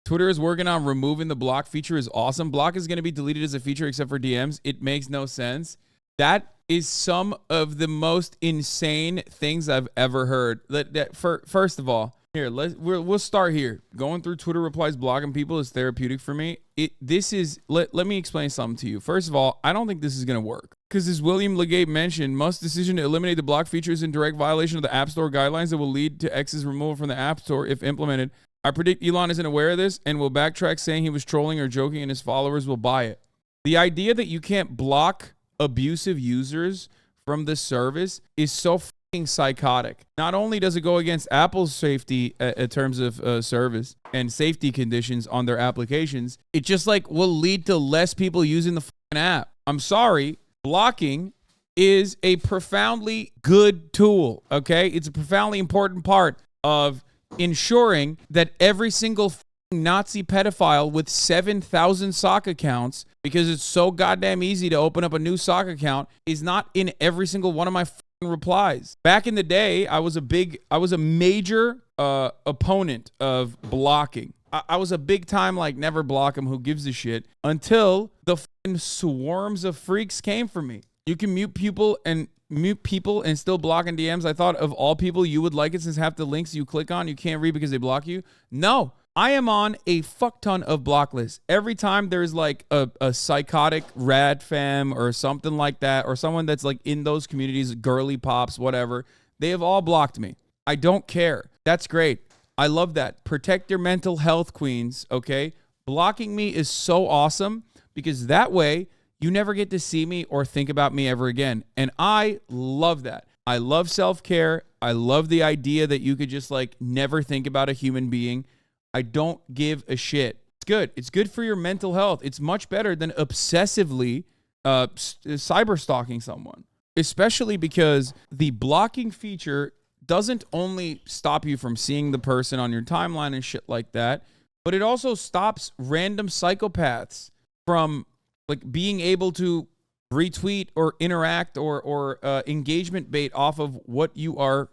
Twitter is working on removing the block feature is awesome. Block is going to be deleted as a feature except for DMs. It makes no sense. That is some of the most insane things I've ever heard. First of all, here, we'll start here. Going through Twitter replies, blocking people is therapeutic for me. Let me explain something to you. First of all, I don't think this is going to work. Because as William Legate mentioned, Musk's decision to eliminate the block feature is in direct violation of the App Store guidelines that will lead to X's removal from the App Store if implemented. I predict Elon isn't aware of this and will backtrack saying he was trolling or joking and his followers will buy it. The idea that you can't block abusive users from the service is so fucking psychotic. Not only does it go against Apple's safety in terms of service and safety conditions on their applications, it just like will lead to less people using the fucking app. I'm sorry, blocking is a profoundly good tool, okay? It's a profoundly important part of ensuring that every single Nazi pedophile with 7,000 sock accounts, because it's so goddamn easy to open up a new sock account, is not in every single one of my replies. Back in the day, I was a major opponent of blocking. I was a big time like never block them, who gives a shit, until the swarms of freaks came for me. You can mute people and still block in DMs. I thought of all people you would like it, since half the links you click on you can't read because they block you. No, I am on a fuck ton of block lists. Every time there's like a psychotic rad fam or something like that, or someone that's like in those communities, girly pops, whatever, they have all blocked me. I don't care. That's great. I love that. Protect your mental health, queens, okay? Blocking me is so awesome because that way you never get to see me or think about me ever again. And I love that. I love self-care. I love the idea that you could just like never think about a human being. I don't give a shit. It's good. It's good for your mental health. It's much better than obsessively cyber stalking someone, especially because the blocking feature doesn't only stop you from seeing the person on your timeline and shit like that, but it also stops random psychopaths from like being able to retweet or interact or engagement bait off of what you're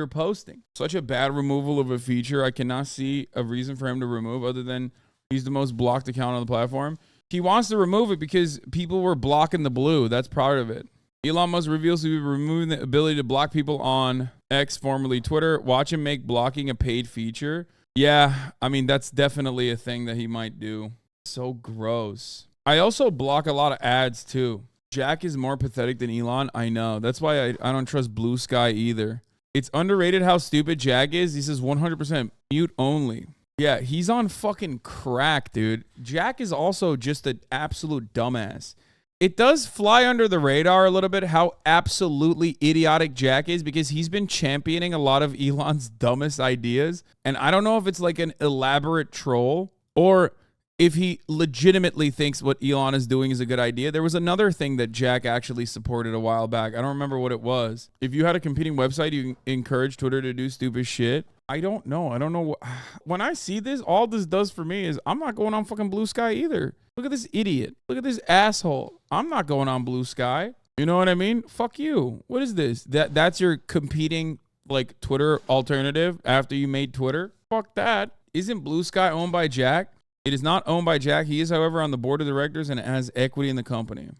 posting. Such a bad removal of a feature. I cannot see a reason for him to remove other than he's the most blocked account on the platform. He wants to remove it because people were blocking the blue. That's part of it. Elon Musk reveals to be removing the ability to block people on X, formerly Twitter. Watch him make blocking a paid feature. Yeah, I mean, that's definitely a thing that he might do. So gross. I also block a lot of ads too. Jack is more pathetic than Elon. I know. That's why I don't trust Blue Sky either. It's underrated how stupid Jack is. He says 100% mute only. Yeah, he's on fucking crack, dude. Jack is also just an absolute dumbass. It does fly under the radar a little bit how absolutely idiotic Jack is, because he's been championing a lot of Elon's dumbest ideas. And I don't know if it's like an elaborate troll or if he legitimately thinks what Elon is doing is a good idea. There was another thing that Jack actually supported a while back. I don't remember what it was. If you had a competing website, you encourage Twitter to do stupid shit. I don't know. When I see this, all this does for me is I'm not going on fucking Blue Sky either. Look at this idiot. Look at this asshole. I'm not going on Blue Sky. You know what I mean? Fuck you. What is this? That's your competing like Twitter alternative after you made Twitter? Fuck that. Isn't Blue Sky owned by Jack? It is not owned by Jack. He is, however, on the board of directors and has equity in the company.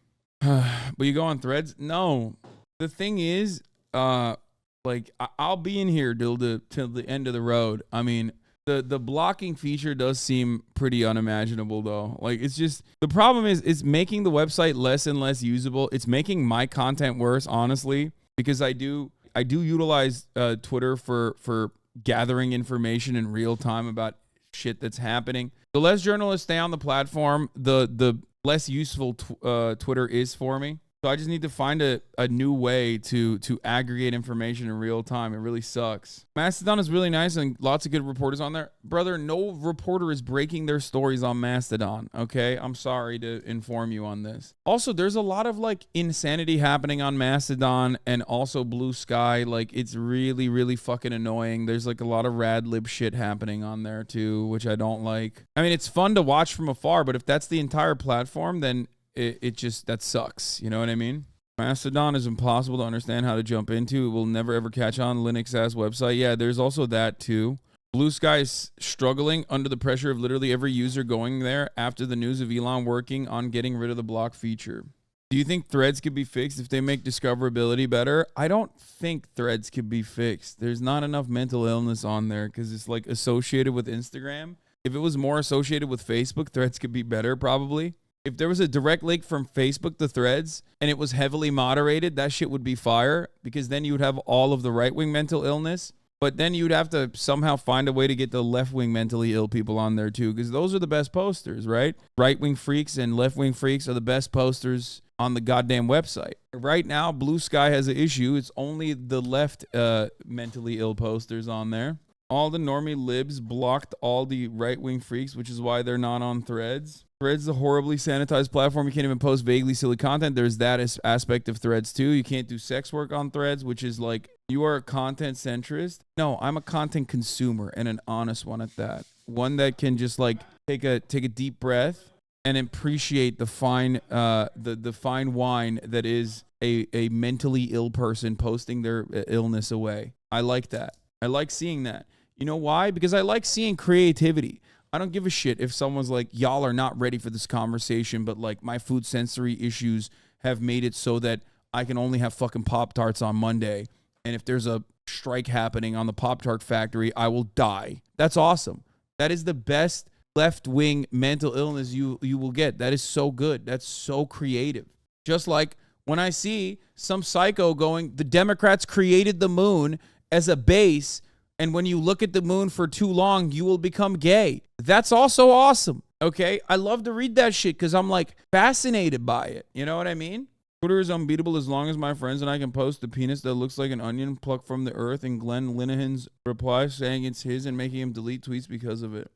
But you go on Threads? No. The thing is, like, I'll be in here till the end of the road. I mean, the blocking feature does seem pretty unimaginable, though. Like, it's just, the problem is it's making the website less and less usable. It's making my content worse, honestly, because I do utilize Twitter for gathering information in real time about shit that's happening. The less journalists stay on the platform, the less useful Twitter is for me. So I just need to find a new way to aggregate information in real time. It really sucks. Mastodon is really nice and lots of good reporters on there. Brother, no reporter is breaking their stories on Mastodon, okay? I'm sorry to inform you on this. Also, there's a lot of like insanity happening on Mastodon and also Blue Sky. Like, it's really, really fucking annoying. There's like a lot of rad lib shit happening on there too, which I don't like. I mean, it's fun to watch from afar, but if that's the entire platform, then it just, that sucks. You know what I mean? Mastodon is impossible to understand how to jump into. It will never ever catch on. Linux ass website. Yeah, there's also that too. Blue Sky is struggling under the pressure of literally every user going there after the news of Elon working on getting rid of the block feature. Do you think threads could be fixed if they make discoverability better? I don't think threads could be fixed. There's not enough mental illness on there because it's like associated with Instagram. If it was more associated with Facebook, threads could be better probably. If there was a direct link from Facebook to threads and it was heavily moderated, that shit would be fire because then you would have all of the right-wing mental illness. But then you'd have to somehow find a way to get the left-wing mentally ill people on there too because those are the best posters, right? Right-wing freaks and left-wing freaks are the best posters on the goddamn website. Right now, Blue Sky has an issue. It's only the left mentally ill posters on there. All the normie libs blocked all the right-wing freaks, which is why they're not on Threads. Threads is a horribly sanitized platform. You can't even post vaguely silly content. There's that aspect of Threads too. You can't do sex work on Threads, which is like, you are a content centrist. No, I'm a content consumer and an honest one at that. One that can just like take a deep breath and appreciate the fine the fine wine that is a mentally ill person posting their illness away. I like that. I like seeing that. You know why? Because I like seeing creativity. I don't give a shit if someone's like, y'all are not ready for this conversation, but like my food sensory issues have made it so that I can only have fucking Pop-Tarts on Monday. And if there's a strike happening on the Pop-Tart factory, I will die. That's awesome. That is the best left-wing mental illness you will get. That is so good. That's so creative. Just like when I see some psycho going, the Democrats created the moon as a base, and when you look at the moon for too long, you will become gay. That's also awesome, okay? I love to read that shit because I'm, like, fascinated by it. You know what I mean? Twitter is unbeatable as long as my friends and I can post the penis that looks like an onion plucked from the earth and Glenn Linehan's reply saying it's his and making him delete tweets because of it.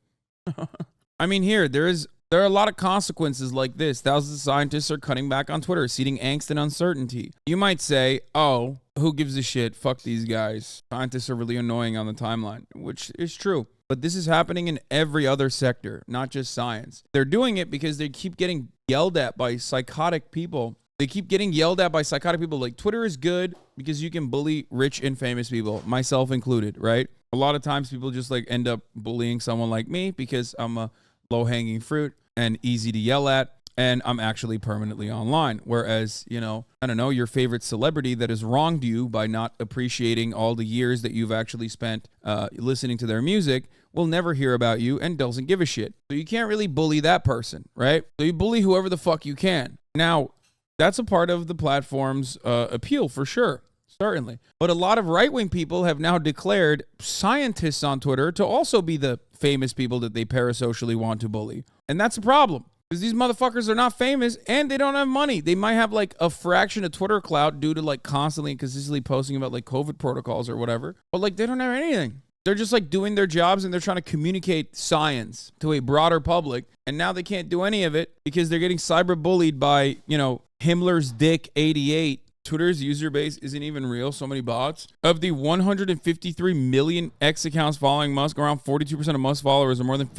I mean, there are a lot of consequences like this. Thousands of scientists are cutting back on Twitter, seeding angst and uncertainty. You might say, oh, who gives a shit? Fuck these guys. Scientists are really annoying on the timeline, which is true. But this is happening in every other sector, not just science. They're doing it because they keep getting yelled at by psychotic people. Like, Twitter is good because you can bully rich and famous people, myself included, right? A lot of times people just like end up bullying someone like me because I'm a low-hanging fruit and easy to yell at, and I'm actually permanently online. Whereas, you know, I don't know, your favorite celebrity that has wronged you by not appreciating all the years that you've actually spent listening to their music will never hear about you and doesn't give a shit. So you can't really bully that person, right? So you bully whoever the fuck you can. Now, that's a part of the platform's appeal for sure. Certainly. But a lot of right-wing people have now declared scientists on Twitter to also be the famous people that they parasocially want to bully. And that's a problem. Because these motherfuckers are not famous and they don't have money. They might have like a fraction of Twitter clout due to like constantly and consistently posting about like COVID protocols or whatever. But like they don't have anything. They're just like doing their jobs and they're trying to communicate science to a broader public. And now they can't do any of it because they're getting cyberbullied by, you know, Himmler's Dick 88. Twitter's user base isn't even real. So many bots. Of the 153 million X accounts following Musk, around 42% of Musk followers or more than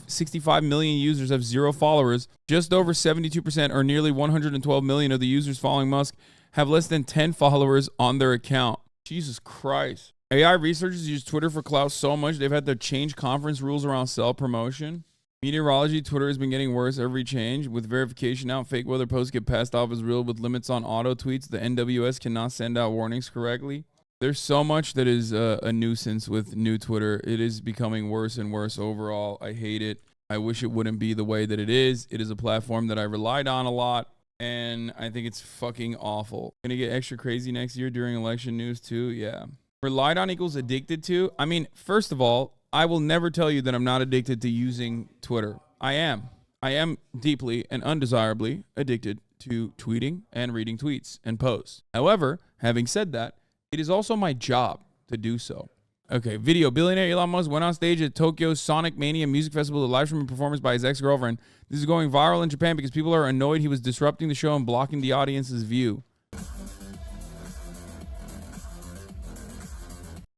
65 million users have zero followers. Just over 72% or nearly 112 million of the users following Musk have less than 10 followers on their account. Jesus Christ. AI researchers use Twitter for clout so much they've had to change conference rules around self-promotion. Meteorology, Twitter has been getting worse every change. With verification out, fake weather posts get passed off as real with limits on auto tweets. The NWS cannot send out warnings correctly. There's so much that is a nuisance with new Twitter. It is becoming worse and worse overall. I hate it. I wish it wouldn't be the way that it is. It is a platform that I relied on a lot, and I think it's fucking awful. Gonna get extra crazy next year during election news too? Yeah. Relied on equals addicted to? I mean, first of all, I will never tell you that I'm not addicted to using Twitter. I am. I am deeply and undesirably addicted to tweeting and reading tweets and posts. However, having said that, it is also my job to do so. Okay, video. Billionaire Elon Musk went on stage at Tokyo's Sonic Mania Music Festival to live stream a performance by his ex-girlfriend. This is going viral in Japan because people are annoyed he was disrupting the show and blocking the audience's view.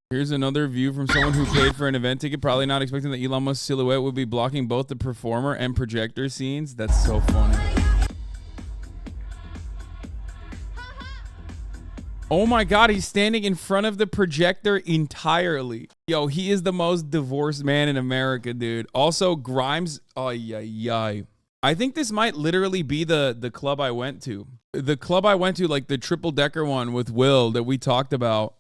Here's another view from someone who paid for an event ticket, probably not expecting that Elon Musk's silhouette would be blocking both the performer and projector scenes. That's so funny. Oh my God, he's standing in front of the projector entirely. Yo, he is the most divorced man in America, dude. Also, Grimes, oh yeah. I think this might literally be the club I went to. The club I went to, like the triple decker one with Will that we talked about,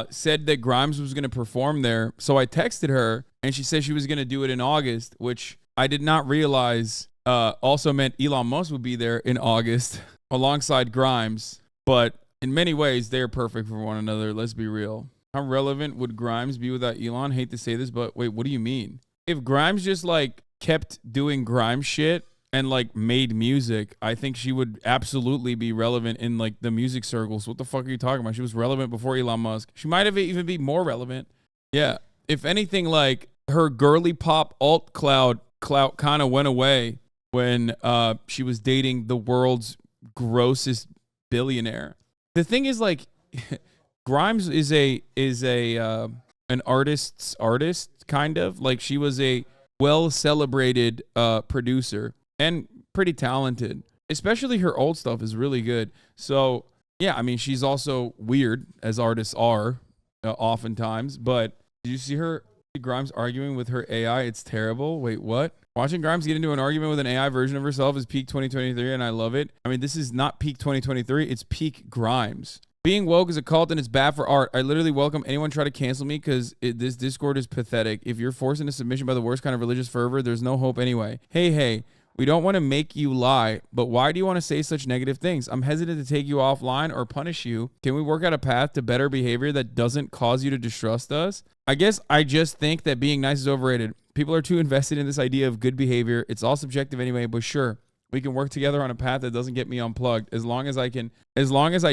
said that Grimes was going to perform there. So I texted her and she said she was going to do it in August, which I did not realize also meant Elon Musk would be there in August alongside Grimes. But in many ways, they're perfect for one another. Let's be real. How relevant would Grimes be without Elon? Hate to say this, but wait, what do you mean? If Grimes just like kept doing Grimes shit and like made music, I think she would absolutely be relevant in like the music circles. What the fuck are you talking about? She was relevant before Elon Musk. She might have even be more relevant. Yeah. If anything, like her girly pop alt clout kind of went away when she was dating the world's grossest billionaire. The thing is, like, Grimes is an artist's artist, kind of. Like, she was a well-celebrated producer and pretty talented. Especially her old stuff is really good. So, yeah, I mean, she's also weird, as artists are oftentimes. But did you see her, Grimes, arguing with her AI? It's terrible. Wait, what? Watching Grimes get into an argument with an AI version of herself is peak 2023, and I love it. I mean, this is not peak 2023. It's peak Grimes. Being woke is a cult, and it's bad for art. I literally welcome anyone try to cancel me because this Discord is pathetic. If you're forced into submission by the worst kind of religious fervor, there's no hope anyway. Hey, we don't want to make you lie, but why do you want to say such negative things? I'm hesitant to take you offline or punish you. Can we work out a path to better behavior that doesn't cause you to distrust us? I guess I just think that being nice is overrated. People are too invested in this idea of good behavior. It's all subjective anyway, but sure, we can work together on a path that doesn't get me unplugged. As long as I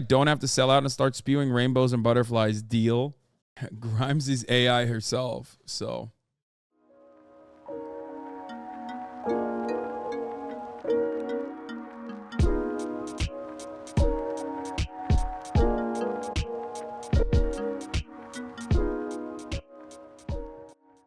don't have to sell out and start spewing rainbows and butterflies, deal. Grimes is AI herself, so